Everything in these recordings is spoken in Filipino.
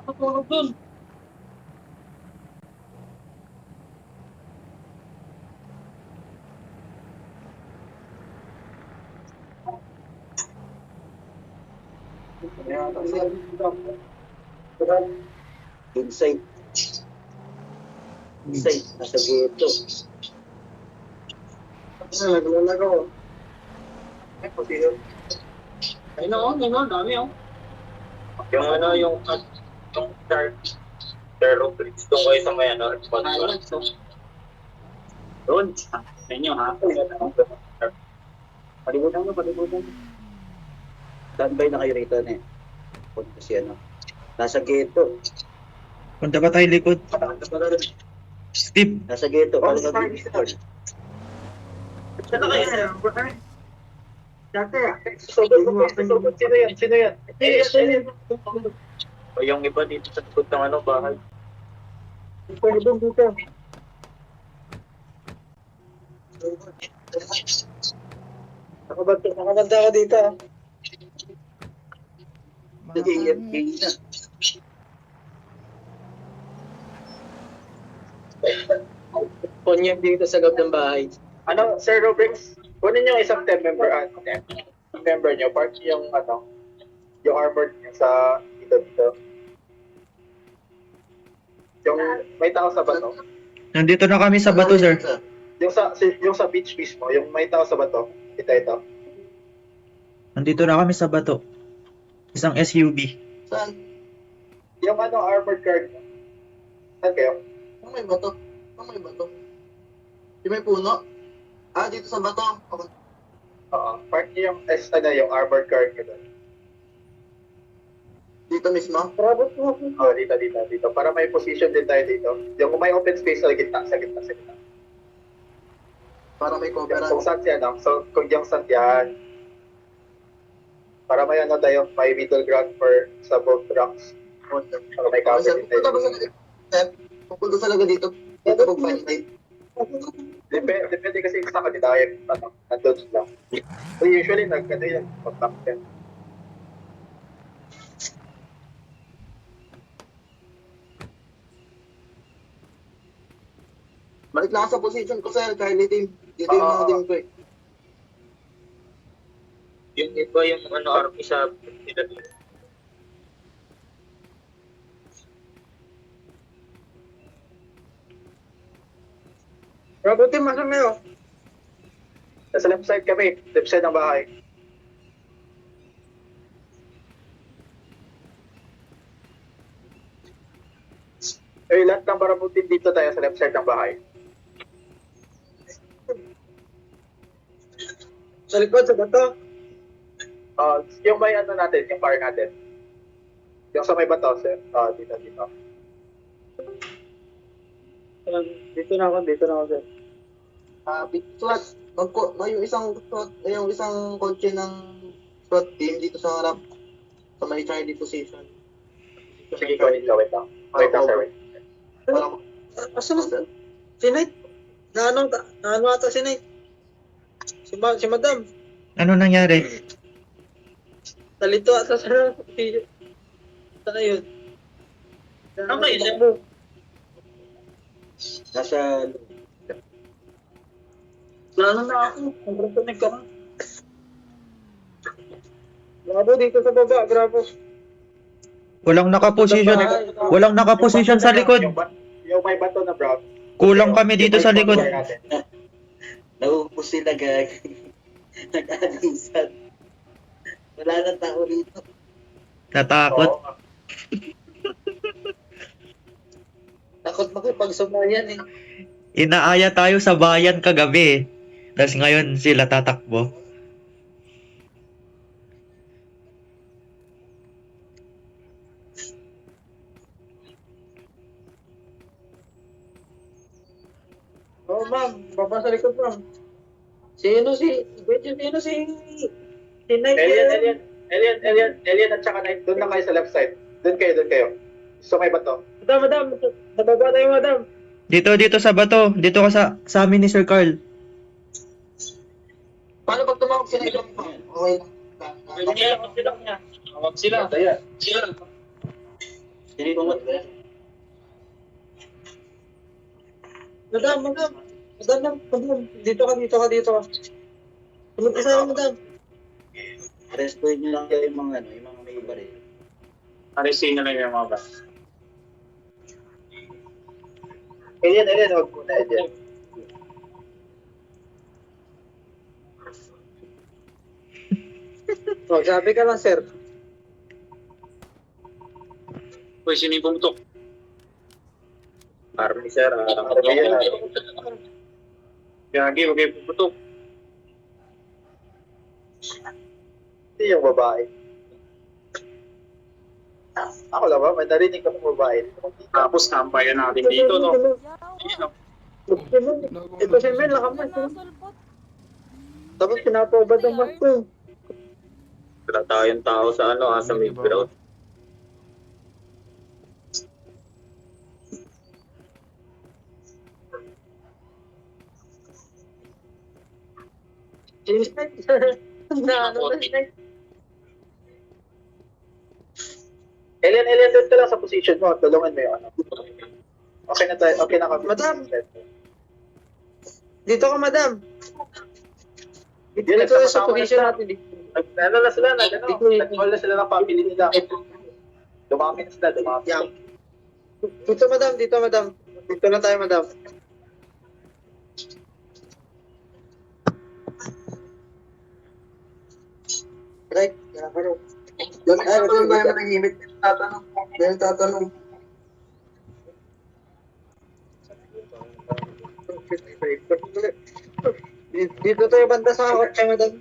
Natulog dun. Inside. Inside. Nasa ghetto. Naglalagaw. Ay, pati yun. Ayun na, dami oh. Yung ano, yung Sherlock Bridge doon kayo sa may ano, response. Doon. Sa inyo ha. Palibutan mo. Standby na kayo rito na eh. Punta si ano. Nasa ghetto. Punta ba tayo likod? Steve, Nasa ghetto. Oh, Palibutan sorry. mo. Saan na kayo sir? Dati ah. Sino yan? Sino yan? O yung iba dito sa likod ng ano, bahay. Pwede doon dito. Nakabanta ako dito ah. Nag-AFK na. Ponyag dito sa gab ng bahay. Ano, Sir Rubrix, kunin yung isang team member, member nyo, part yung ano, yung armored nyo sa dito. Yung may tao sa bato. nandito na kami sa bato, sir. Yung sa beach mismo, yung may tao sa bato. Ito. Nandito na kami sa bato. Isang SUV. Saan? Yung ano, armored car nyo. Saan kayo? Ang may bato. Yung may puno. Ah, dito sa bato. Oo, part nyo yung, yung armored car nyo doon. Dito mismo? Oo, dito. Para may position din tayo dito. Yung may open space sa gitna. Para may Kung saan yan, so kung yung saan yan, para may ano tayo, may middle ground for sa both tracks. Para may cover din tayo. Pupunta talaga dito. Dito pag fight. Depende kasi sa kanila yung ano, nandun lang. So usually ano yung contact yan. Balik lang sa position ko, sir. Kylie team. Dito yung mga team ko eh. Yung iba yung ano, army sa sila dito. Bravo team, masan kayo? Nasa left side kami, left side ng bahay. Lahat ng parabutin dito tayo sa left side ng bahay. Sa likod, sa bato. Yung may ano natin, yung car natin. Yung sa may bato, sir. Dito. Dito na ako sir. SWAT. Yung isang kotse ng SWAT team dito sa harap. Sa may Charlie position. Sige, wait lang. Wait lang, sir. Asan na? Si Knight? Naano ata si Knight? Si Madam. Ano nangyari? Talito ata sa Saan yun? Saan kayo sir? Nasa... Naano na ako. Sobrang tunig ka. Bravo dito sa baba, bravo. Walang nakaposisyon sa likod. Yung may bato na brown. Kulang kami dito sa likod. Nauupos sila, gag. Nag-alisan. Wala nang tao rito. Natakot. Takot makipagsumayan eh. Inaaya tayo sa bayan kagabi. Tapos ngayon sila tatakbo. Oh, ma'am. Baba sa likod, ma'am. Sino si Knight? Alien at saka Knight. Doon lang kayo sa left side. Doon kayo. So may bato. Madam. Nababa tayo, madam. Dito sa bato. Dito ka sa amin ni Sir Carl. Paano pag tumawag sila ito? Okay. Huwag sila. Ayan. Hindi ko mat. Madam, madam. Madam. Dito ka. Tulog ka sa akin, madam. Rescuin nyo lang kayo yung mga ano, yung mga may baril. Arisin na lang yung mga ba. Alien, huwag muna, Alien. Oh, sabi ka lang, sir. Uy, sino yung pumutok? Army, sir. Army yun, Gagi, huwag kayo pumutok. Hindi yung babae. Ako lang ba? May narinig akong babae. Tapos tampayan natin dito, no? Ayun, no? Ito si Mel, nakamay. Nasulpot. Tapos pinapabad ang mas ko. Wala tayong tao sa ano, sa midground. Alien, doon ka lang sa position mo. Tulungan mo yung ano. Okay na tayo. Okay na kami. Madam. Dito ka, madam. Dito Yun, sa nagsama-sama position na natin. Ano na sila, nag-call na sila ng family nila. Dumami na sila, dumami. Yeah. Dito, madam. Dito na tayo, madam. Right, nakakaro. Ay, ito yung mga nangimit. Tatanong. Dito tayo banda sa kotse, madam.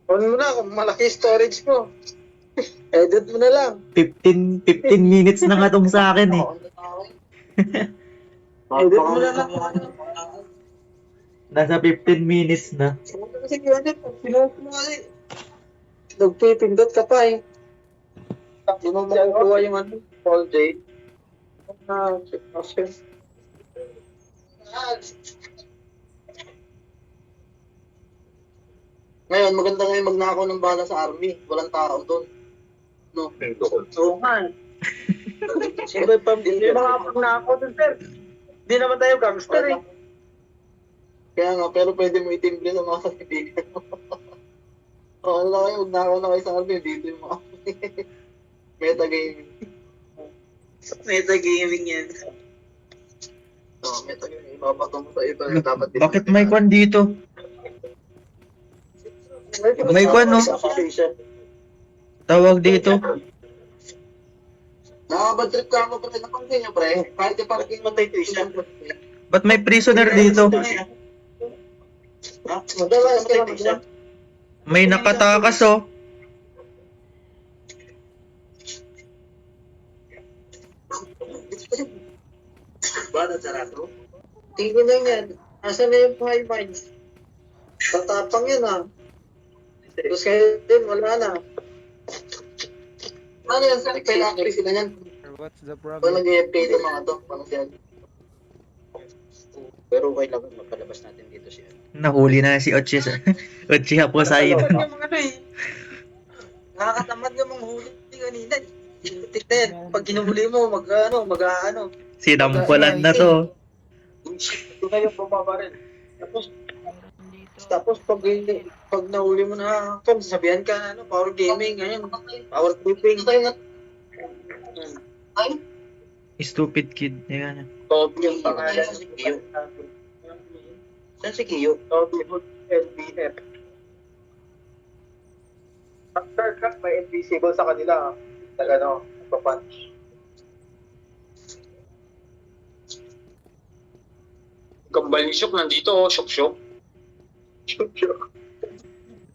Ano mo na kung malaki storage mo. Edit mo na lang. 15 minutes na nga tong sa akin eh. Edit mo na lang. Nasa 15 minutes na. Kasi yun, pinuha mo kasi. Nagpipindot ka pa eh. Hindi mo makukuha yung ano. Paul J. Okay. Ngayon, maganda ngayon magnakaw ng bala sa army. Walang tao doon. No? Oo nga. Sino pa, hindi makapag na ako dun, sir. Hindi naman tayo gangster eh. Kaya nga, pero pwede mo itimbre sa mga kaibigan mo. Oo, ano na kayo, magnakaw na kayo sa army. Dito yung mga metagaming. Metagaming yan. Oo, metagaming. Ibabato mo sa iba. Dapat Bakit may kwan dito? May kwan, no? Tawag dito. Nakabad trip ka mo pre, napansin nyo pre. Kahit yung parking matay tuition. Ba't may prisoner dito? Ha? Madala yung tuition. May nakatakas oh. Bada sarado. Tingin lang yan. Asan na yung high minds? Tatapang yan ah. Tapos kayo din, wala na. Ano yan? Kailangan sila yan. What's the Pag problem? nag-EFK yung mga to, paano siya? Pero okay lang magpalabas natin dito siya. Nahuli na si Ochi. Ochi hapo sa Yung ino. mga ano eh. Nakakatamad yung mga huli kanina. Tignan, pag ginuhuli mo, mag-ano. Sinampulan na to. Ito na yung bumabaril. Tapos pag nahuli mo na, pag sabihan ka na, power gaming, ganyan, power clipping. Stupid kid. Yan. Toby yung pangalan si Kiyo. Saan si Kiyo? Toby Hood LBF. After cut, may invisible sa kanila. Ano, papunch. Kambal ni Syok nandito, oh. Syok.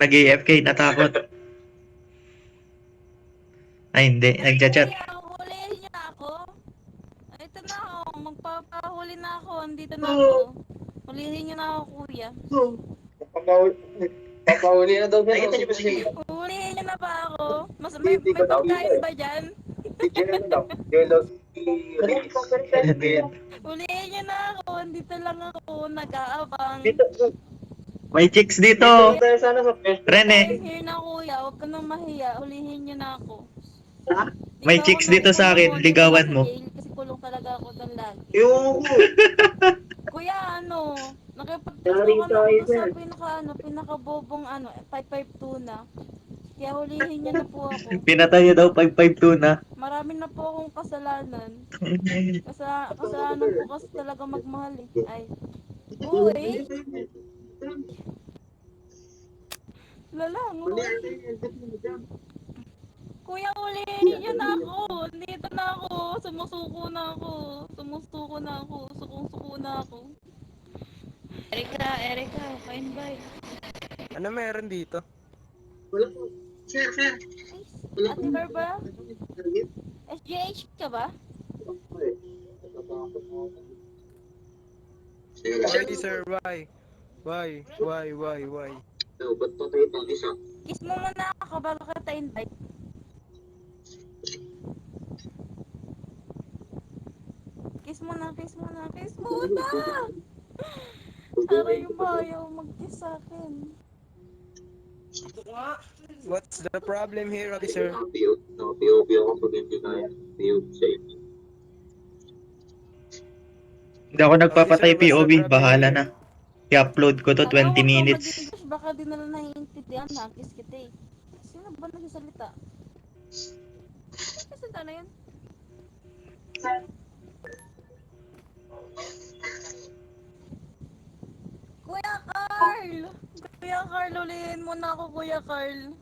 Nag-AFK, natakot. Ay, hindi. Nagchat-chat. Hulihin niyo na ako. Ito na ako. Magpapahuli na ako. Andito na ako. Hulihin niyo na ako, kuya. Papahuli na daw. Nakita niyo ba si Kiyo? Hulihin niyo na ba ako? May pagkain ba dyan? Bigyan na lang. Yellow Hulihin niyo nyo na ako. Andito lang ako. Nag-aabang. Dito, May chicks dito. tayo sana sa pwesto. Rene, I'm here na kuya. Huwag ka nang mahiya. Hulihin nyo na ako. may Ikaw chicks na dito sa akin. kulong, Ligawan dito mo. sa jail, kasi kulong talaga ako doon lagi. Yung Kuya, nakipagtest Yaring ako tayo doon sa dyan. pinakabobong 552 na. Kaya hulihin niyo na po ako. Pinatay niya daw 552 na. Marami na po akong kasalanan. Kasalanan po kasi talaga magmahal eh. Ay. Uy! Lalang, uy. Kuya, hulihin niyo na ako. Dito na ako. Sumusuko na ako. Sukong-suko na ako. Erika, fine bye. Ano meron dito? Wala po. Sir. Ate Barba? SGH ka ba? Why, sir? Why? Ba't pa tayo pang isa? Kiss mo muna ako bago kita invite. Kiss muna. Aray yung bayaw mag-kiss sa akin. What's the problem here, officer? POV ako pag hindi kaya. POV sa inyo. Hindi ako nagpapatay Officer, what's the POV. problem Bahala here? na. I-upload ko to 20 minutes. Mag-English, baka di nila naiintindihan na. Kiss kita eh. Sino ba nagsasalita? Kasi na yun? Kuya Carl, ulihin mo na ako, Kuya Carl.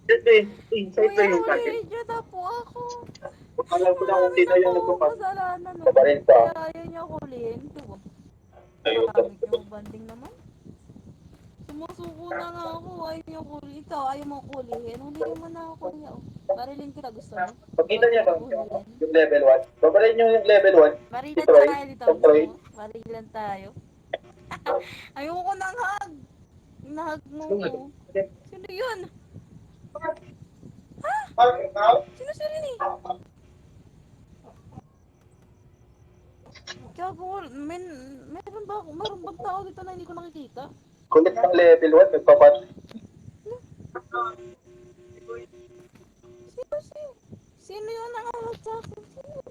Inside Kuya, to yung packet. ulihin nyo na po ako. Alam ko na kung sino yung nagpapas. Kasalanan no. Kabarin pa. Kaya ayaw niya ako ulihin. Diba? Ayun. Makamit yung banding naman. Sumusuko na nga ako. Ayaw niya ako ulihin. Ikaw, ayaw mo ako ulihin. Ulihin mo na ako, Kuya. Barilin kita, gusto mo? Pagkita niya ba yung level 1? Babalin niyo yung level 1. Barilan Troy, tayo dito. Tom Troy. Gusto mo? Barilan tayo. Ayoko nang hug. Nahag mo ko. Sino yun? Sino si Rini? Kaya po, meron bang tao dito na hindi ko nakikita? Kulit ng level 1, nagpapat. Sino yun nangalat sa akin? Sino?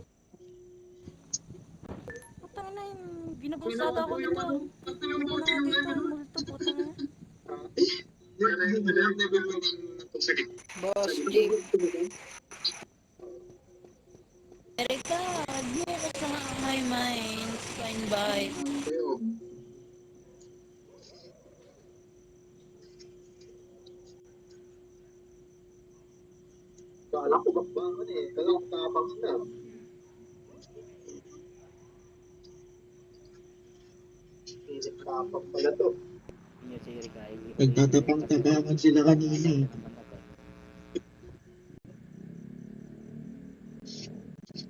Putang na yun, binabusada ako dito. Hindi ko nakikita yung multo, putang na. Boss, Jake. Erika, di ako sa my mind. Fine bye. Kala ko bakbangan eh. Kala ko tapang na. Tapang pala to. Nagtatapang-tapangan sila kanina eh.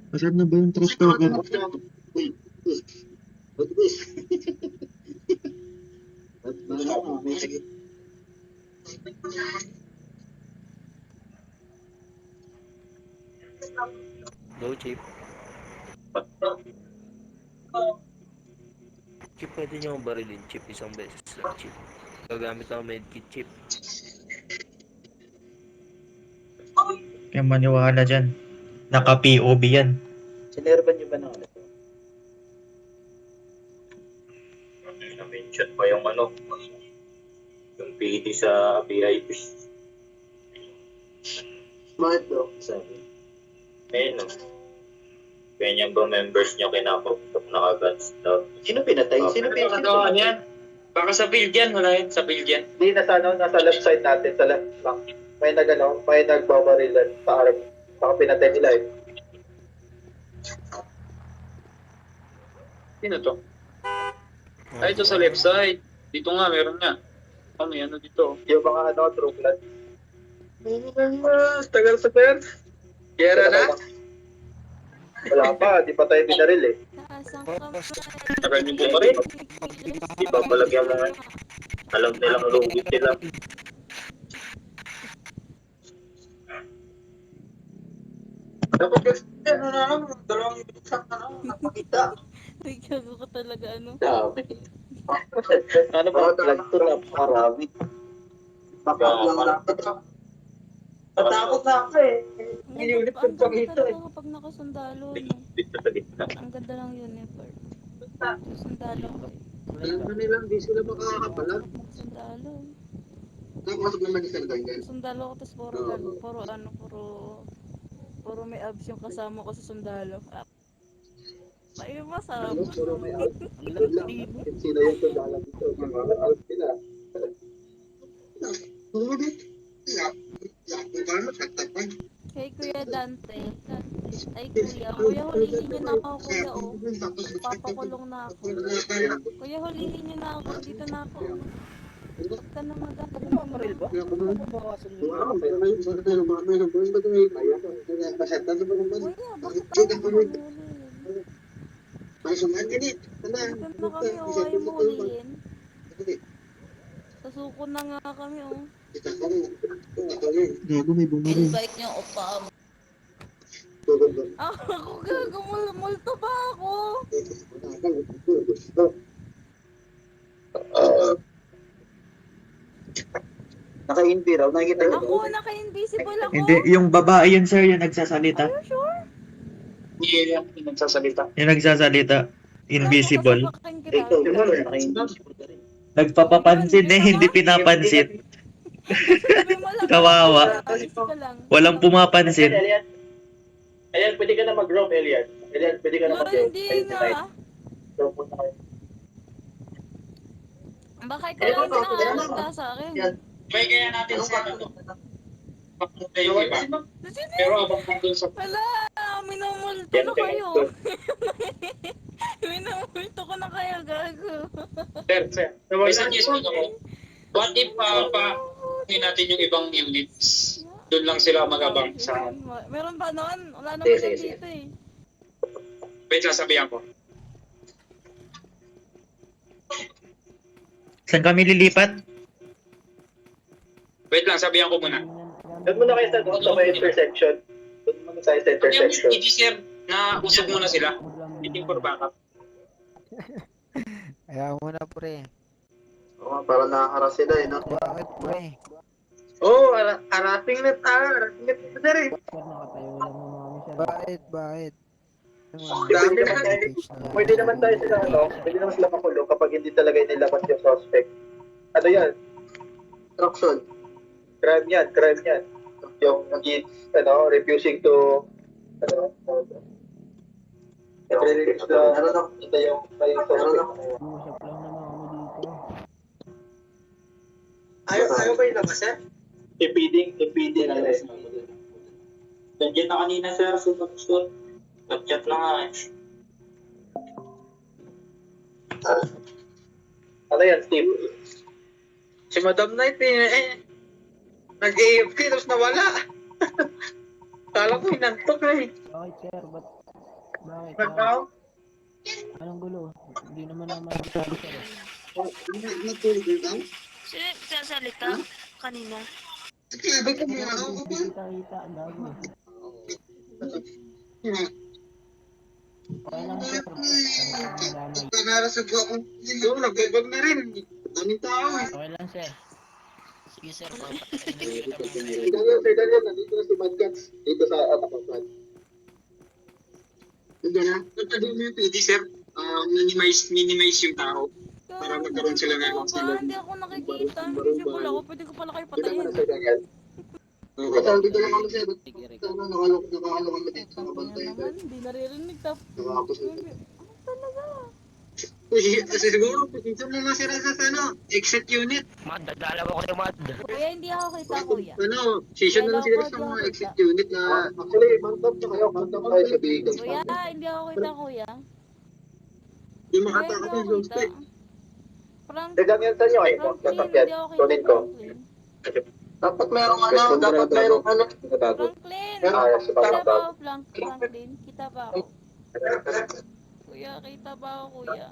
Asan na ba yung trust token? Ba't ba? Ba't ba na? Go, Chip. Chip, pwede niyo akong barilin, Chip. Isang beses lang, Chip. Gagamit ako medkit, Chip. Kaya maniwala dyan. Naka-POV yan. Sinerban niyo ba na ulit? Na-mention pa yung yung PD sa VIP. Bakit daw? Sabi. Ayun, no. Ganyan ba members nyo kinapagpap naka-guns daw? Sino pinatay? Sino pinatay? yan? Baka sa build yan, wala yun sa build yan. Hindi, nasa left side natin, sa left flank. May nagbabarilan sa arm. Baka pinatay nila eh. Sino to? Ay, ito sa left side. Dito nga, meron nga. May dito. Yung mga true blood. Tagal sa per. Gera na? Wala pa, di pa tayo binaril eh. Taasang kamay. Tagal nyo ba rin? Di ba palagyan mga alam nilang lugit nila. Dapat kasi, dalawang isang napakita. Ay, gago ka talaga, ano? Dami. Ano ba? Vlog to, napakarami. Bakit lang dapat ka? Natakot na ako eh. Ang Ang unit ganda, ang ng pang ganda ito eh. talaga kapag nakasundalo, no? Dito sa gitna. Ang ganda ng uniform. Sundalo ko eh. Alam mo nilang di sila makakapalag. Sundalo. Nakapasok naman yung sandal yan. Sundalo ko, tapos puro may abs yung kasama ko sa sundalo. Ay, masarap. Puro may out. Sila yung sandala dito. Mga out sila. Kay Kuya Dante. Ay, Kuya. Kuya, hulihin niyo na ako, Kuya, oh. Papakulong na ako. Kuya, hulihin niyo na ako. Dito na ako. Huwag ka na mag-aaril ba? Kuya, bakit ako hulihin? Dito na kami, oh. Ayaw mo hulihin. Sasuko na nga kami, oh. Invite niyo ako pa. Ako gago, multo ba ako? Naka-inpi raw. Nakikita niyo. Ako, naka-invisible ako. Hindi, yung babae yun, sir, yung nagsasalita. Are you sure? Hindi yung nagsasalita. Yung nagsasalita. Invisible. Sasapakin kita. Ikaw, naka-invisible ka rin. Nagpapapansin eh, hindi pinapansin. Sabi mo lang, Kawawa. alis ka lang. Walang pumapansin. Elian, Elian, pwede ka na mag-roam, Elian. Elian, pwede ka na Pero mag-roam. hindi nga. Roam muna kayo. Bakit ka lang nakakagda sa akin? May kaya natin sa ano. Pero abang nandun sa... wala, minumulto na kayo. Minumulto ko na kayo, gago. Sir. May suggestion ako. What if hindi natin yung ibang units? Doon lang sila mag-abang sa... Meron ba noon? Wala naman Sige, yan sige. dito eh. Wait, sasabihan ko. Saan kami lilipat? Wait lang, sabihan ko muna. Doon muna kayo sa may intersection. Doon muna tayo sa intersection. Hindi sir, na usog muna sila. Hindi for backup. Ayaw mo na, pre. Oo, para nakaharas sila eh, no? Bakit, pre? Oo, arating net sir eh. Bakit? Pwede naman tayo sila, pwede naman sila makulong kapag hindi talaga nilapat yung suspect. Ano yan? Instruction. Crime yan. Yung refusing to, refuse na, ito yung may suspect. Ayaw ba yung labas sir? Impeding. Nandiyan na kanina, sir, sumunod. Nag-chat na nga eh. Ano yan, Steve? Si Madam Knight nag-AFK tapos nawala. Kala ko hinantok eh. Bakit, sir? Bakit? Nagkaw? Anong gulo? Hindi naman naman sir. Sino sasalita kanina? Kita, ang gago. Okay lang, sir. Narasag ako. Nagbabag na rin. Daming tao eh. Okay lang, sir. Sige, sir. Si Daniel, nandito na si Mad Cats. Dito sa Atapapan. Hindi na. Nagtagin mo yung PD sir. Minimize yung tao. Para magkaroon sila ng sila. Hindi ako nakikita. Invisible ako. Pwede ko pala kayo Dito patayin. na si Daniel. Dito lang kami sir. Nakalo kami dito. Sabi Nakabantay nga naman, hindi naririnig. Nakakapos Ano talaga? Siguro, dito mo na sila sa exit unit. Mad, dadalaw ko kayo, Mad. Kuya, hindi ako kita, kuya. Session na lang sila sa mga exit unit na... Actually, mantap na kayo. Mantap tayo sa vehicle. Kuya, hindi ako kita, kuya. Yung Kuya, makataka hindi ng ako kita. suspect. Si Daniel, saan nyo kayo? Franklin, hindi ako Kunin kita, ko. Franklin. Dapat merong ano. Franklin! Ah, si Kita Papa. ba ako, Franklin? Kita ba ako? Kuya, kita ba ako, kuya?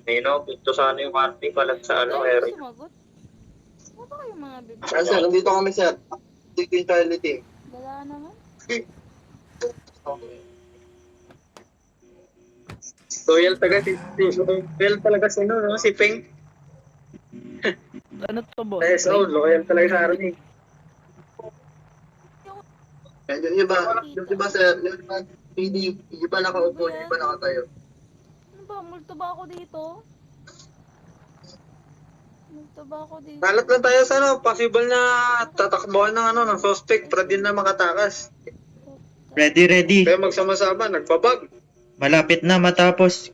Nino, punto sana yung Marty palag sa Ayaw Eric. sumagot. Ano ba kayong mga bibig? Sir, nandito kami sir. Dito yung Charlie team. Wala naman. Loyal talaga si no, si Peng. Ano to, boss? Loyal talaga sa army. Yung iba sir, yung iba, hindi, yung iba nakaupo, yung iba nakatayo. Ano ba? Multo ba ako dito? Multo ba ako dito? Kalat lang tayo sa possible na tatakbuhan ng suspect para din na makatakas. Ready. Kaya magsama-sama, nagpabag. Malapit na matapos.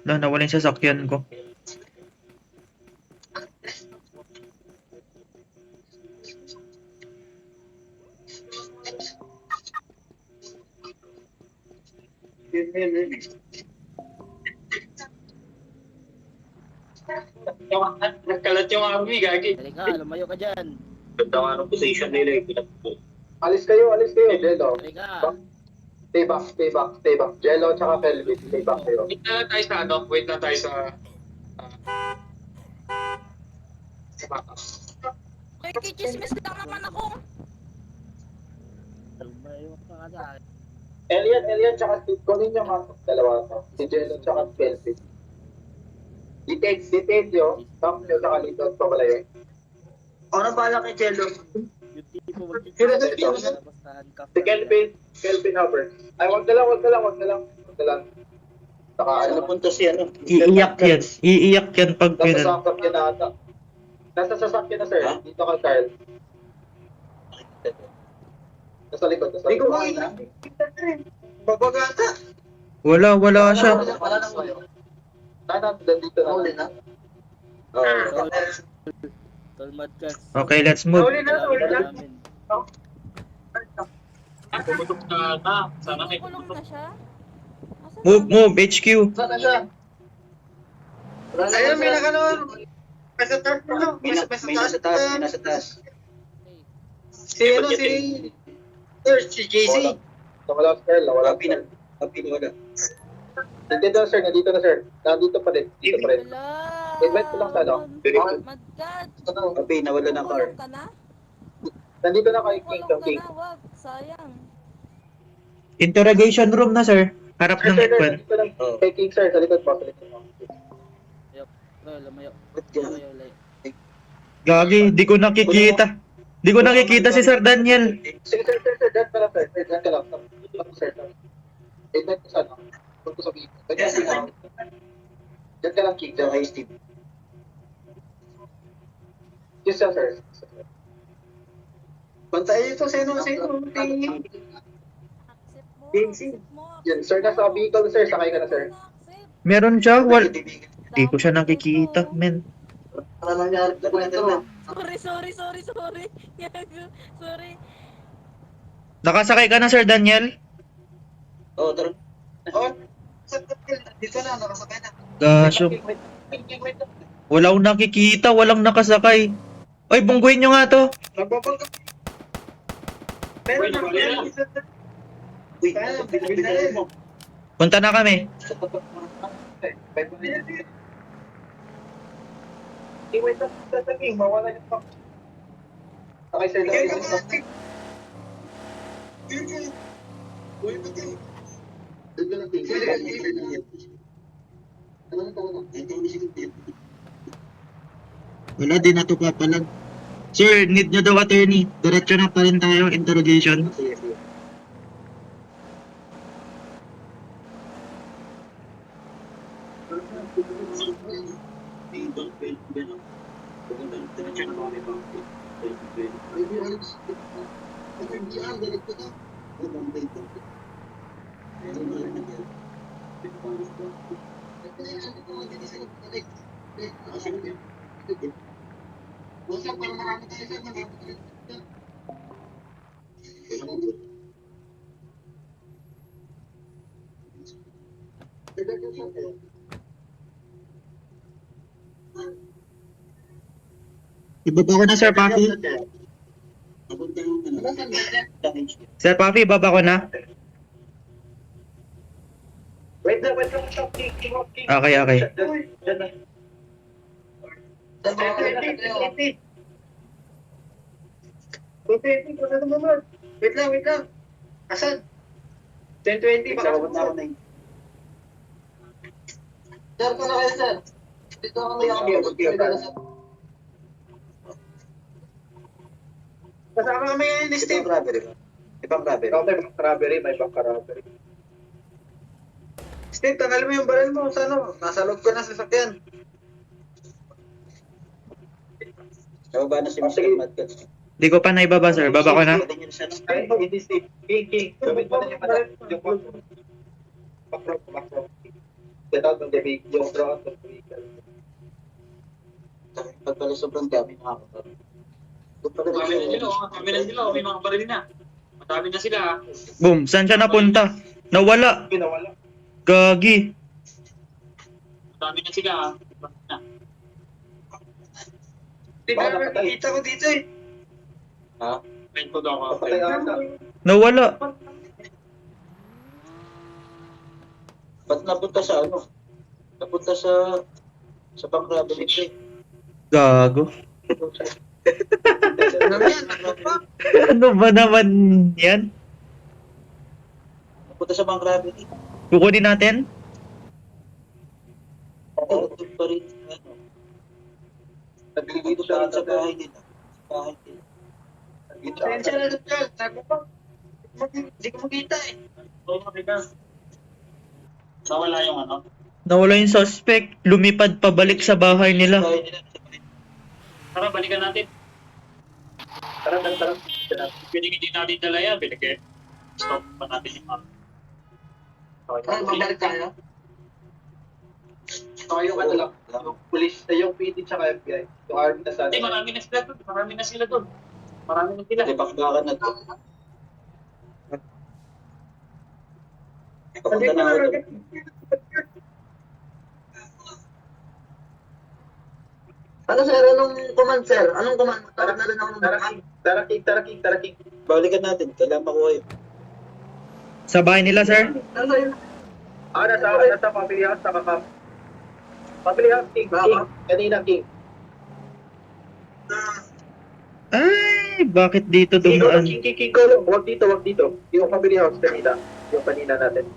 Nawala yung sasakyan ko. Nagkalat yung army, gagi. Halika, lumayo ka dyan. Ganda nga ng position nila eh. Alis kayo, Jello. Halika. Stay back. Jello tsaka Kelvin, stay back kayo. Wait na tayo sa May kichismis lang naman ako. Lumayo ka nga dyan. Elian tsaka Steve, kunin yung mga dalawa to. Si Jello tsaka Kelvin. Detail yo, top nyo tsaka Lidon, pamalayo. Ako na pala kay Jello. Yung tipo mo. Si Kelvin Hubbard. Ay, wag na lang. Saka Ano punta si ano? Iiyak yan pag nasa pinag... sasakyan na ata. Nasa sasakyan na sir, Ha? dito ka Carl. Nasa likod. babagata. Wala siya. Dito na. Huli na? Tolmad ka. Okay, let's move. Namin. Pumutok na. Sana may Kulong na siya? Asan Move, HQ. Saan na siya? Ayun, may nakanoon. May sa turf na. May nasa taas. Si JC. Nawala si Carl, nawala. Papi na wala. Nandito na sir. Nandito pa rin. Wala. Invite ko lang sa ano. Madgad. Papi, nawala ng car. Kulong ka na? Nandito na kay King. Kulong ka na, wag. Sayang. Interrogation room na, sir. Harap ng equan. Nandito na kay King sir, sa likod po. Lumayo. Ba't yan? Lumayo, lumayo. Gagi, di ko nakikita si Sir Daniel. Sige sir, dyan ka lang sir. Dyan ka lang. Sir. Invite ko sa ano. Punto sa video. Dyan ka lang King. Diyan kay Steve. Yes sir. Bantayan ito, sino. Accept mo. JC. Accept mo. Yan sir, nasa vehicle sir. Sakay ka na sir. Accept. Meron siya? Di ko siya nakikita, men. Ano nangyari sa kwento mo? Sorry. Gago. Sorry. Nakasakay ka na, Sir Daniel? Oo, tara. Dito na, nakasakay na. Gasyo. Wala akong nakikita, walang nakasakay. Oy, bungguin nyo nga to. Nagbabag ka. Pero Uy, binili mo. Punta na kami. Wait lang, tataging. Mawala yung pang. Okay sir, Wala, di na to papalag. Sir, need nyo daw attorney. Diretso na pa rin tayo, interrogation. Ibaba ko na, Sir Puffy. Sir Puffy, ibaba ko na. wait lang. Okay. wait lang. Asan? 1020, baka Punta ako na yun. Sir, kung na kayo, sir. Dito ako may kasama kami ngayon ni Steve. Ibang robbery ba? Ibang robbery. Ikaw may robbery, may bangka robbery. Steve, tanggal mo yung baril mo sa ano. Nasa loob ka na sa sasakyan. Nababa na si Mr. Madcon. Di ko pa naibaba, sir. Baba ko na. Ay, hindi Steve. King. Gawin mo na yung malaki. Yung backroom. Get out ng debate. Yung draw out ng vehicle. Pag pala sobrang dami nakakatabi. Marami na sila, may mga baril na. Madami na sila. Boom, saan siya napunta? Nawala. Pinawala. Gagi. Madami na sila. Steve, nakikita ko dito eh. Ha? Pento daw ako. Patay ata. Nawala. Ba't napunta sa ano? Napunta sa bank robbery ito eh. Gago. Ano yan? Ano pa? Ano ba naman yan? Napunta sa bank robbery. Kukunin natin? Oo, doon pa rin. Ano? Dito pa rin sa bahay nila. Sa bahay nila. Pasensya na doon dyan. Sabi ko, hindi ko makita eh. Nawala yung ano. Nawala yung suspect. Lumipad pabalik sa bahay nila. Bahay nila. Tara, balikan natin. Tara. Pwede hindi natin dala yan. Binigay. Stop pa natin yung mga. Ay, mabalik tayo. Tayo ka na lang. Yung police, yung PD tsaka FBI. Yung army na sana. Hindi, marami na sila doon. Marami na sila doon. Marami na sila. Bakbakan na to. Papunta na ako doon. Ano, sir? Anong command, sir? Anong command? Tara na rin ako ng Tara, King. Balikan natin. Kailangan makuha yun. Sa bahay nila, sir? Ano yun? Nasa family house, nakakap. Family house, King. Kanina, King. Ay, bakit dito King, dumaan? go. Wag dito. Yung family house, kanina. Yung kanina natin.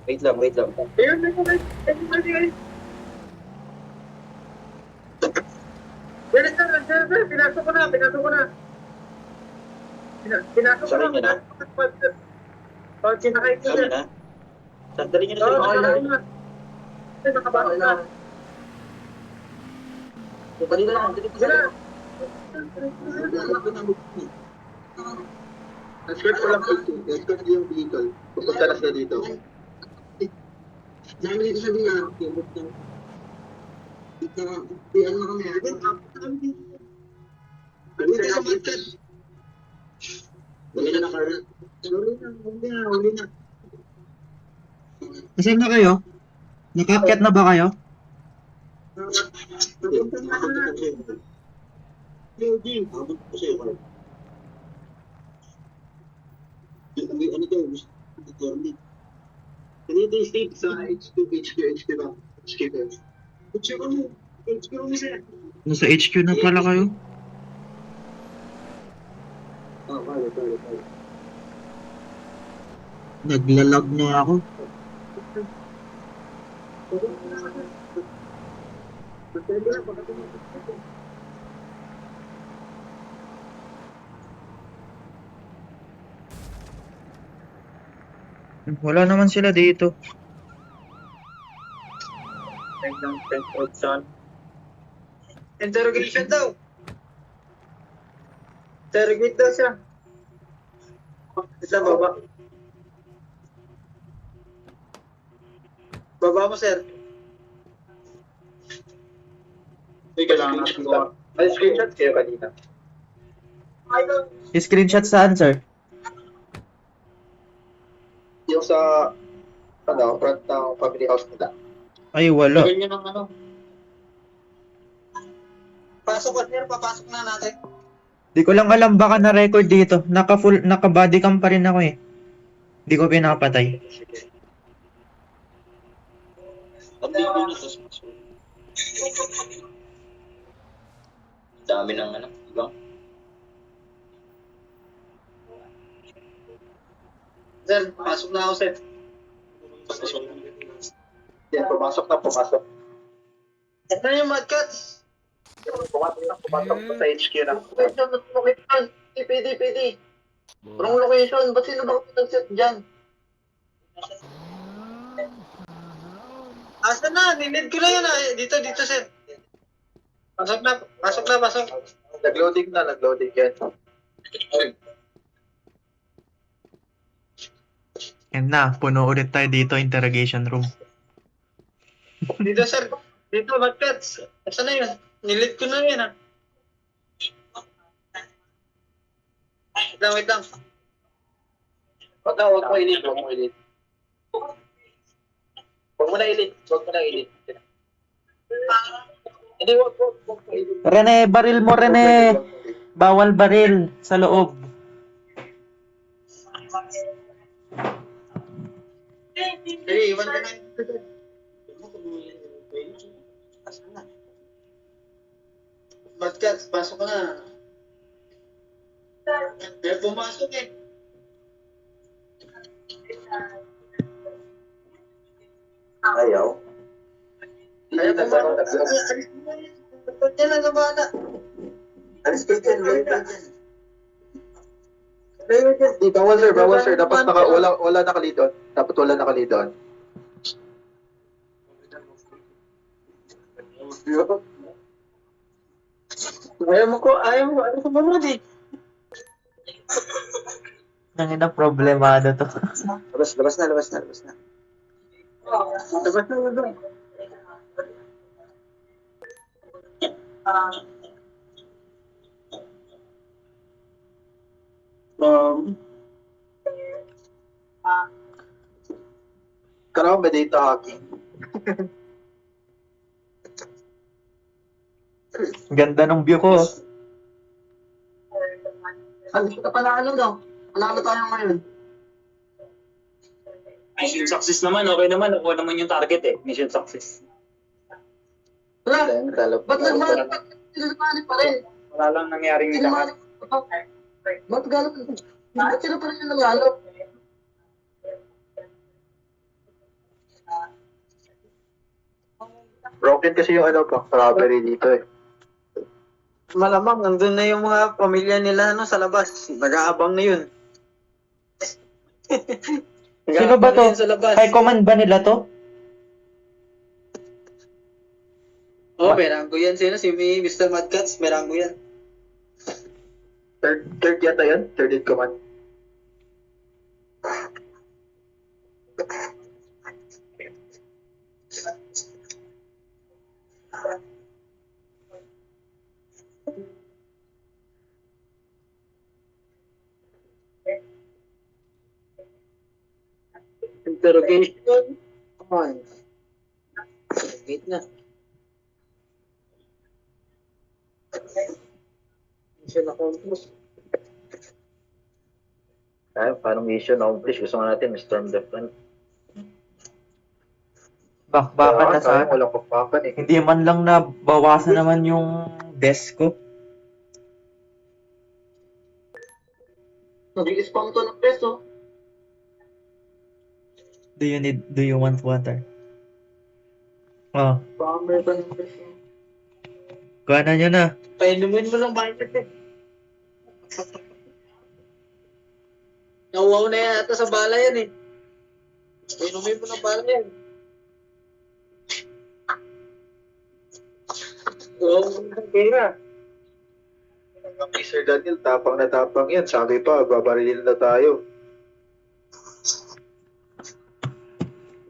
Wait lang. Ayun. Pinasok ko na. Sakay niya na? Sinakay ko Sabi na. na? Sandali niyo na Oo, sa nakabalik na. Nakabalik na. Kanina lang. Dito Sila. sa Escort ko lang ito. Escort yung vehicle. Pupunta na sila dito. Dami dito sa biya. Dito ano kami. Dito sa market. Wala na nakar. Huli na. Nasaan na kayo? Nakakyat na ba kayo? Ano to? Dito yung state sa HQ ba? HQ mo sir. Nasa HQ na pala kayo? Pare. Naglalag na ako. Wala naman sila dito. Interrogation daw. Interrogate daw siya. Sa baba. Baba mo, sir. Hindi, kailangan natin gawa. May screenshot kayo kanina. Screenshot saan, sir? Yung sa front ng family house nila. Ay, wala. Tagal niya ng ano. Pasok ka, sir. Papasok na natin. Di ko lang alam baka na-record dito. Naka-body cam pa rin ako eh. Di ko pinapatay. Update nyo na sa smartphone. Dami ng ano. Ibang. Sir, pasok na ako, sir. Yan, pumasok na, pumasok. Ano yung Mad Cats? Pumasok po sa HQ na. Location. PD. Wrong location. Ba't sino ba nag-set dyan? Asa na? Nilid ko na yun ah. Dito, sir. Pasok na. Nag-loading yan. Yan na, puno ulit tayo dito, interrogation room. Dito, sir. Dito, Mad Cats. Asa na yun? Nilid ko na yun ah. Wait lang. Huwag mo ilit. Huwag mo na ilit. Hindi, huwag mo ilit. Rene, baril mo, Rene! Bawal baril sa loob. Hey, iwan ka na. Mad Cats, pasok ka na. Pumasok eh. Ayaw. Ayaw pumasok. Yan lang na bala. Alis ka dyan, wait ka dyan. Di, bawal sir. Dapat wala nakalidon. Dapat wala nakalidon. Ayaw mo sumunod eh. Nangina problemado to. Labas na. Labas na doon. Karoon ba dito hacking? Ganda ng view ko. Panalo daw. Panalo tayo ngayon. Mission success naman, okay naman. Nakuha naman yung target eh. Mission success. Wala. Ba't nagmali pa rin? Wala lang nangyaring lahat. Ba't gano'n? Ba't sila pa rin yung nangalo? Broken kasi yung robbery dito eh. Malamang, nandun na yung mga pamilya nila sa labas. Nag-aabang na yun. Sino ba to? Sa labas. High command ba nila to? May rango yan. Sino? Si Mr. Mad Cats, may rango yan. Third yata yan? Third in command. Interrogation. Come on. Wait na. Mission accomplished. Paano mission accomplished? Gusto nga natin, Mr. Defend. Bakbakan na sa... Walang bakbakan eh. Hindi man lang na bawasan naman yung desk ko. Nag-spam to ng peso. Do you want water? Oh, Spammer to ng peso. kuhanan nyo na. Painumin mo lang bakit eh. Nauwaw na yan ata sa bala yan eh. Painumin mo ng bala yan. Kaya. Kay Sir Daniel, tapang na tapang yan. Sabi pa, babarilin na tayo.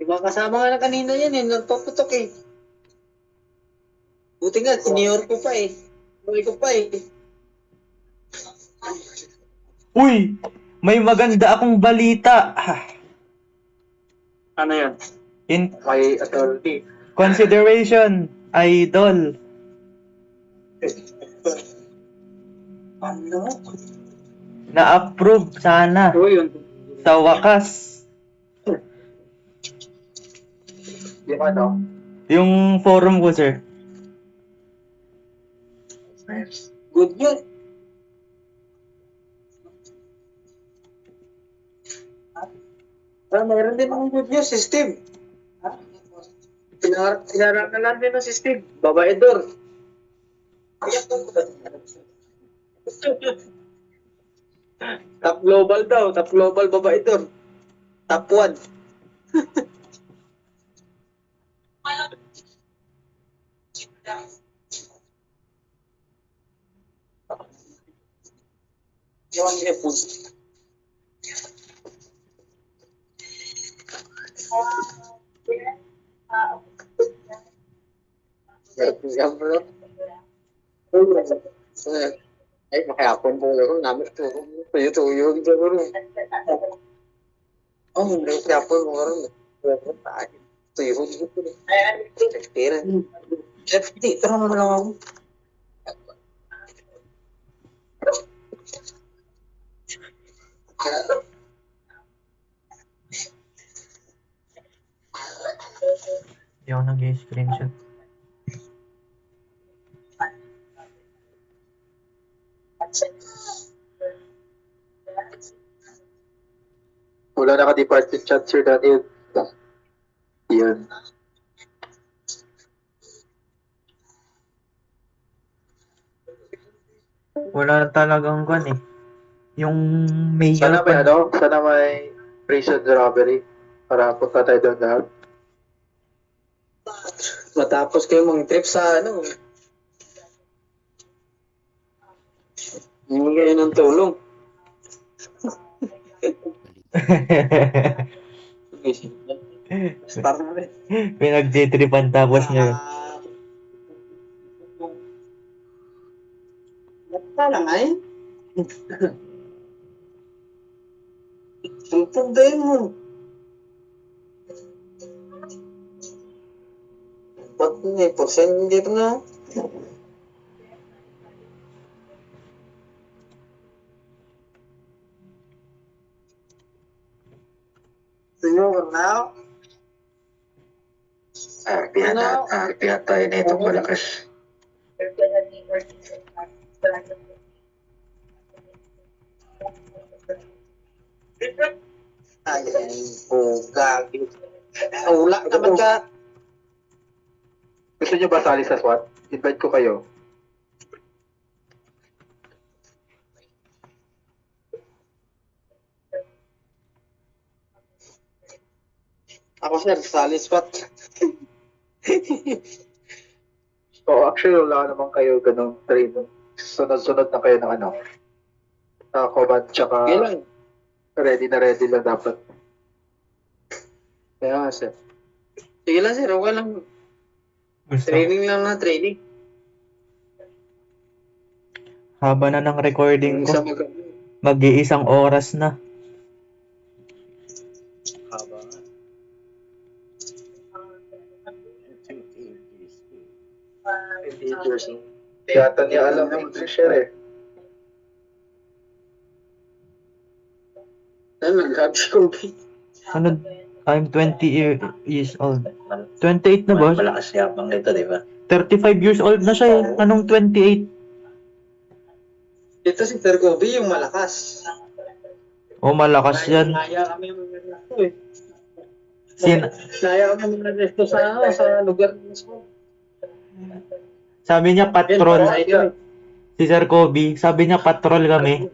Diba kasama nga na kanina yan eh. Nagpaputok eh. Buti nga, senior ko pa eh. Buhay ko pa eh. Uy! May maganda akong balita. Ano yan? In May authority. consideration, idol. Ano? Na-approve sana. Yun. Sa wakas. Yung ano? Yung forum ko, sir. Good yun. Mayroon din ng good news, si Steve. Pinarangalan din na si Steve. Babaedor. Top global daw. Top global babaedor. Top 1. Yung ay, makayapon po ako. Namin ito. Tuyo-tuyo. Oh, hindi. Kayapon mo karoon. Tuyo. Tira. Dito naman lang ako. Hindi ako nag-screenshot. Wala naka-departed chat, Sir Daniel. Yun. Wala talagang kwan eh. Yung mayor Sana may pa. sana may prison robbery para punta tayo doon lahat. Matapos kayo mga trip sa ano. Hindi kayo ng tulong. Start na rin. Pinagtitripan tapos ngayon. Lang ay. Sumpong din mo. Ba't may porsen dito na? Tuyo now. Arpihan tayo na itong malakas. Ay, gagi. Wala naman ka. Gusto niyo ba sali sa SWAT? Invite ko kayo. Ako sir, sali spot. So actually wala naman kayo ganong training. Sunod-sunod na kayo ng ano. Command tsaka Kailan? ready lang dapat. Kaya nga sir. Sige lang sir, okay lang. Gusto. Training lang na training. Haba na ng recording Sa ko. Mag-iisang oras na. haba nga. Tiyata niya alam ng English eh. Nag-abs ko. Ano? I'm 20 years old. 28 na boss? Malakas yapang nito, di ba? 35 years old na siya eh. Anong 28? Ito si Sir Kobe, yung malakas. Oh, malakas yan. Naya kami mga resto eh. Sin Naya kami mga resto sa lugar ng school. sabi niya patrol. Si Sir Kobe, sabi niya patrol kami.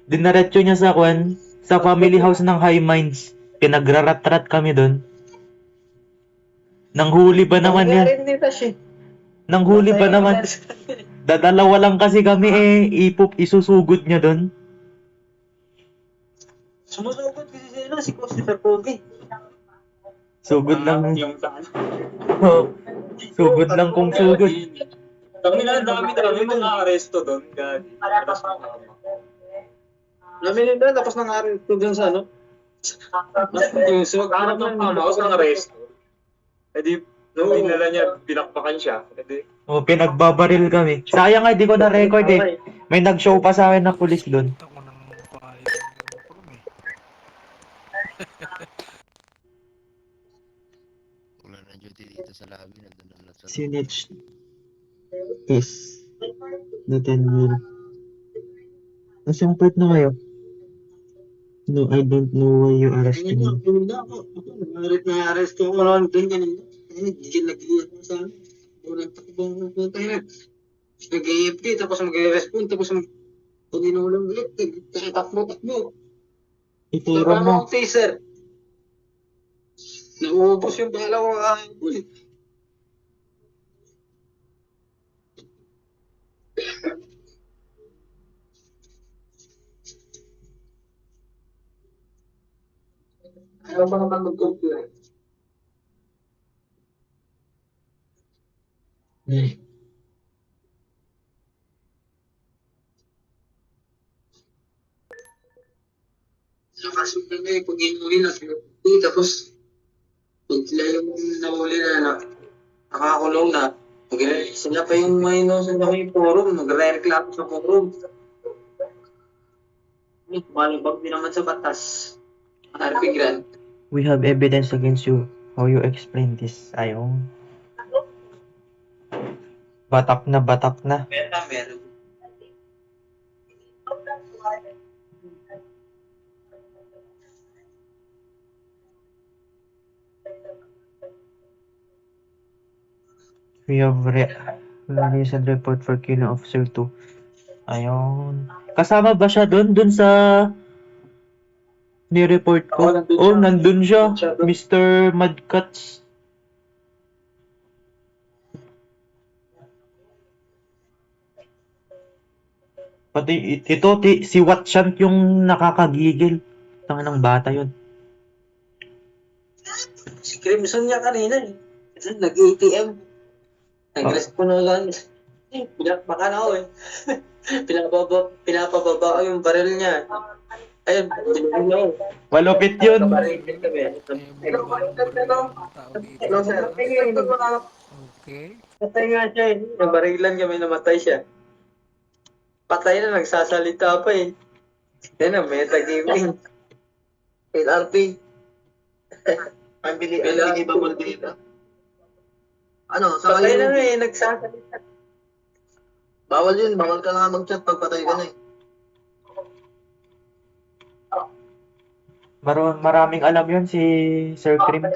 Dinaretso niya sa kwan, sa family house ng High Minds. Pinagrarat-rat kami doon. Nanghuli ba naman yun? Nanghuli ba naman? Dadalawa lang kasi kami eh. Isusugod niya doon. Sumusugod kasi sila si Sir Kobe. Sugod lang. Yung saan? Oh, sugod lang kung sugod. Kami na dami mga aresto doon. Gagi. Namin nila, tapos nang aresto dun sa ano? Yung Harap ng pamaos ng aresto. E di, nung dinala niya, binakpakan siya. E di, Oh, pinagbabaril kami. Sayang nga, di ko na-record eh. May nag-show pa sa akin na pulis doon. Wala na duty dito sa lobby, nandun na sa Sinitch is the 10 mil. Nasang part na kayo? No, I don't know why you arrested me. Na-arrest ko lang din kanina. Gigil-gigil ako sa akin. Nagtakbo ng punta yun. Nag-AFK, tapos mag-respond, tapos pag inulang ulit, takbo-takbo. Ituro mo. Taser. Nauubos yung bala ko kahapon. Ayaw pa naman mag-compare. Nakasok na nga pag inuwi na tapos pag sila yung nahuli na nakakulong na, sila pa yung may inusun na may forum, nagre-reklamo sa forum. Malibag din naman sa batas. RP grant. We have evidence against you. How you explain this? Ayaw. Batak na, batak na. Meron. We have recent report for killing officer 2. Ayun. Kasama ba siya dun sa ni-report ko? Oh, nandun siya. Mr. Madcuts. Pati ito, si Watchant yung nakakagigil. Tangan ng bata yun. Si Crimson niya kanina eh. Kasi nag-ATM. Nag-respond na lang. Baka na ako eh. Pinapababa ko yung baril niya. Ayun, dinigil ako. Malupit yun. Kabarigil kami. Hello, sir. Okay. Patay nga siya eh. Nabarilan kami, namatay siya. Patay na, nagsasalita pa eh. Yan na, metagaming. LRP. Unbelievable data. Ano, sa patay na eh, nagsasalita. Bawal yun, bawal ka nga mag-chat pag patay ka na eh. Maraming alam yun si Sir Krim.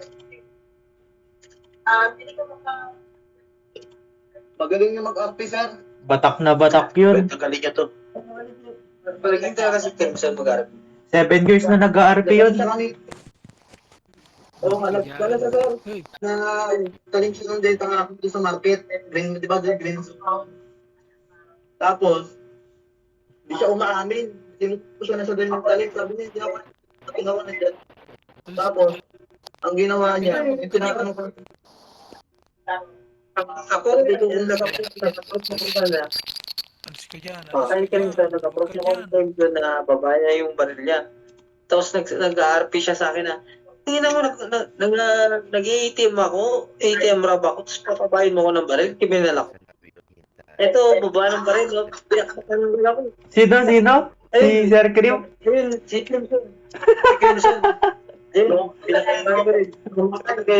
Magaling yung mag-RP, sir. Batak na batak yun. Magaling niya to. Magaling talaga si Crimson mag-RP. 7 years na nag-RP yun. Oo, alam talaga, sir. Na taling siya ng data nga sa market. Green, di ba? Green. Tapos, hindi siya umaamin. Sinupo siya na sa ganyan taling. Sabi niya, hindi ako ginawa na dyan. Tapos, ang ginawa niya, yung tinatanong ko, ako, dito kung nag-approach mo na, ay ka rin sa nag-approach mo na babae yung baril niya. Tapos nag-RP siya sa akin na, tingnan mo, nag-ATM ako, ATM rab ako, tapos papabayin mo ko ng baril, kiminal ako. Eto, baba ng baril, no? Ako. Sino? Si Sir Krim? Ayun, si Crimson. Si Crimson. Ayun, pinakailangan ko rin. Bumatay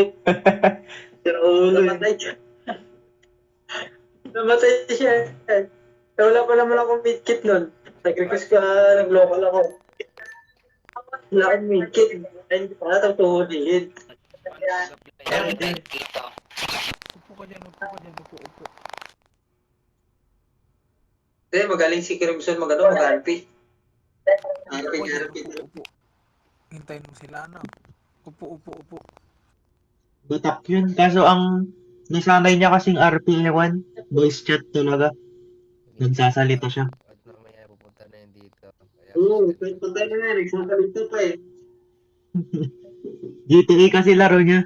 siya. Namatay siya. Wala pa naman akong medkit nun. Nag-request ka, nag-local ako. Wala akong medkit. Ay, hindi pa natang tuhulihin. Upo ka dyan, upo. Eh, magaling si Crimson mag-RP. Upo. Hintayin mo sila na. Upo. Batak yun. Kaso ang nasanay niya kasing RP ewan. Voice chat talaga. Nagsasalita siya. At mamaya pupunta na yun dito. Kaya Oo, pantay na nga, nagsasalita pa eh. GTA kasi laro niya.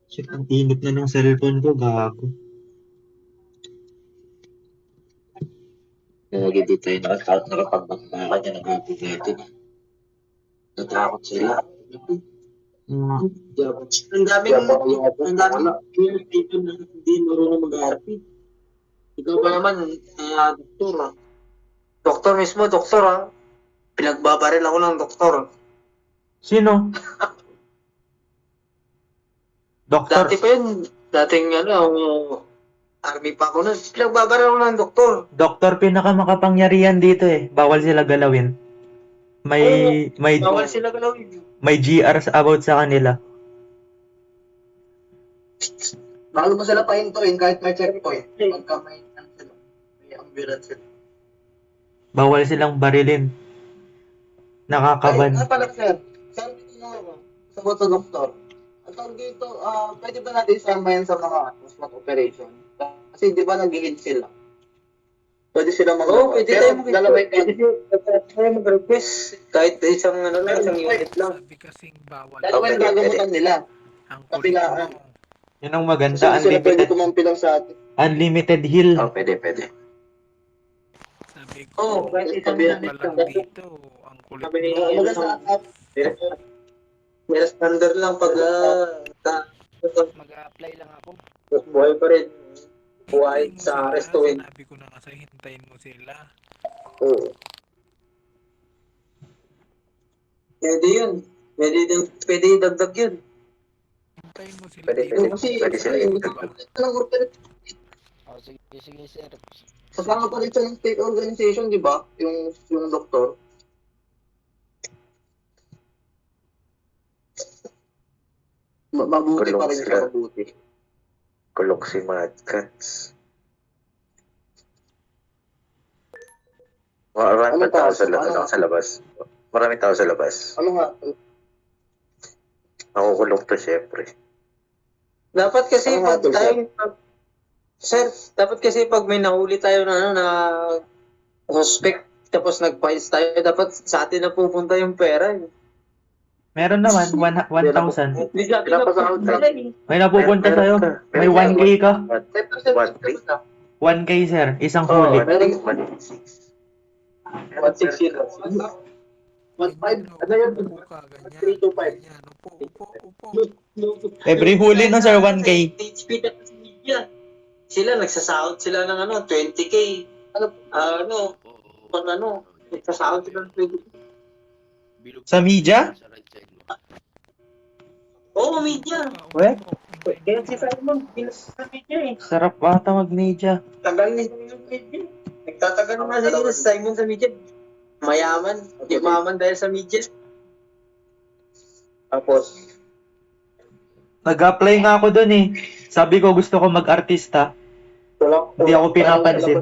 Shit, ang init na ng cellphone ko, gago. Hindi tayo nakapagmakmaka niya ng happy natin. Natakot sila. Ang daming people na hindi marunong mag-RP. Ikaw pa naman, doktor. Doktor mismo, doktor ha. Pinagbabaril ako ng doktor. Sino? Doktor. Dati pa yun, dating army pa ako nun. Pinagbabaril ako ng doktor. Doktor pinakamakapangyarihan dito eh. Bawal sila galawin. May Bawal sila galawin. may GRs about sa kanila. Bago mo sila pahintuin kahit may checkpoint. Pagka may ambulance sila. Bawal silang barilin. Nakakaban. Ay, pala sir. Sir, dito na ako. Sagot sa doktor. Ang tawag dito, pwede ba natin isama yan sa mga SWAT operation? Kasi di ba nag-hit sila? Pwede sila Oo, pwede tayo mag-request. Kahit isang isang unit lang. Sabi kasing bawal. Dalawa yung gagamutan nila. Ang kulit Kapilaan. mo. Yun ang maganda. Kasi sila pwede Unlimited, kumampi lang sa atin. unlimited heal. Pwede. Sabi ko, Oo, kahit isang ka unit lang lang. dito. Ang kulit Sabi ni mo. may standard lang pag Mag-a-apply lang ako. buhay pa rin. Hintayin Buhay mo sa sila. arrestuin. Sinabi ko na kasi hintayin mo sila. Oo. Pwede yun. Pwede dagdag yun. Hintayin mo sila Pwede, dito. pwede sila yung Oh, sige, sir. Kasama pa rin siya ng state organization, di ba? Yung doktor. Mabuti pa rin siya, mabuti. Kulok si Mad Cats. Maraming tao sa labas. Maraming tao sa labas. Ano nga? Nakukulong to syempre. Dapat kasi Ano pag nga, tayo, sir, dapat kasi pag may nahuli tayo na suspect, tapos nag-files tayo, dapat sa atin na pupunta yung pera. Meron naman, 1,000. Hindi sa atin na pupunta eh. May napupunta sa'yo. May 1K ka. 1K sir, isang huli. 160. 1.5. Ano yun? Upo ka, ganyan. 325. Ganyan. Upo. Every huli no sir, 1K. Sila nagsasahod sila ng 20K. Nagsasahod sila ng 20K. Sa media? Sa right side mo. Oo, media. We? Kaya si Simon, pinas sa media eh. Sarap ata mag-media. Tagal ni media. Nagtatagal na sila si Simon sa media. Mayaman. Yumaman dahil sa media. Tapos, Nag-apply nga ako dun eh. Sabi ko gusto ko mag-artista. Hindi ako pinapansin.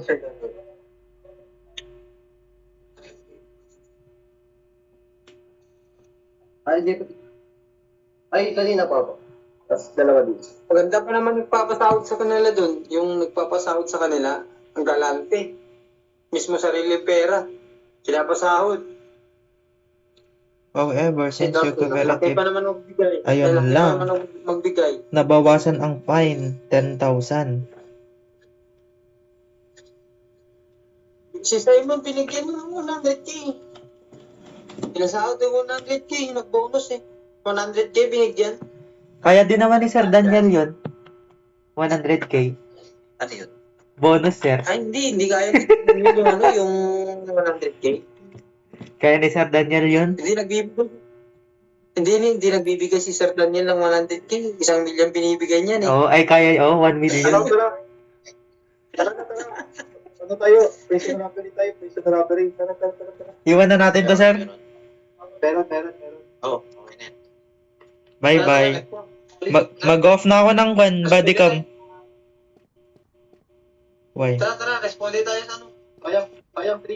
Ay, kanina pa ako. Tapos dalawa dito. maganda pa naman nagpapasahod sa kanila dun. Yung nagpapasahod sa kanila, ang galante. Mismo sarili pera. Sila pasahod. However, since your Laki cumulative pa naman magbigay. Ayun Laki lang. pa naman magbigay. nabawasan ang fine, 10,000. Si Simon, pinigyan mo ng 100K. Pinasahod ng 100K. Nag-bonus eh. 100K binigyan. Kaya din naman ni Sir Daniel yun. 100K. Ano yun? Bonus, sir. Ay, hindi kaya yung 100K. Kaya ni Sir Daniel yun. Hindi nagbibigay. Hindi nagbibigay si Sir Daniel ng 100K. 1 million binibigay niya eh. Oo, ay kaya, 1 million. Tara. Ano tayo? Prison robbery tayo. Prison robbery. Tara. Iwan na natin to, sir. Pera. Oo, okay na yan. Bye-bye. Mag-off na ako ng body cam. Why? Tara, responde tayo sa Ayang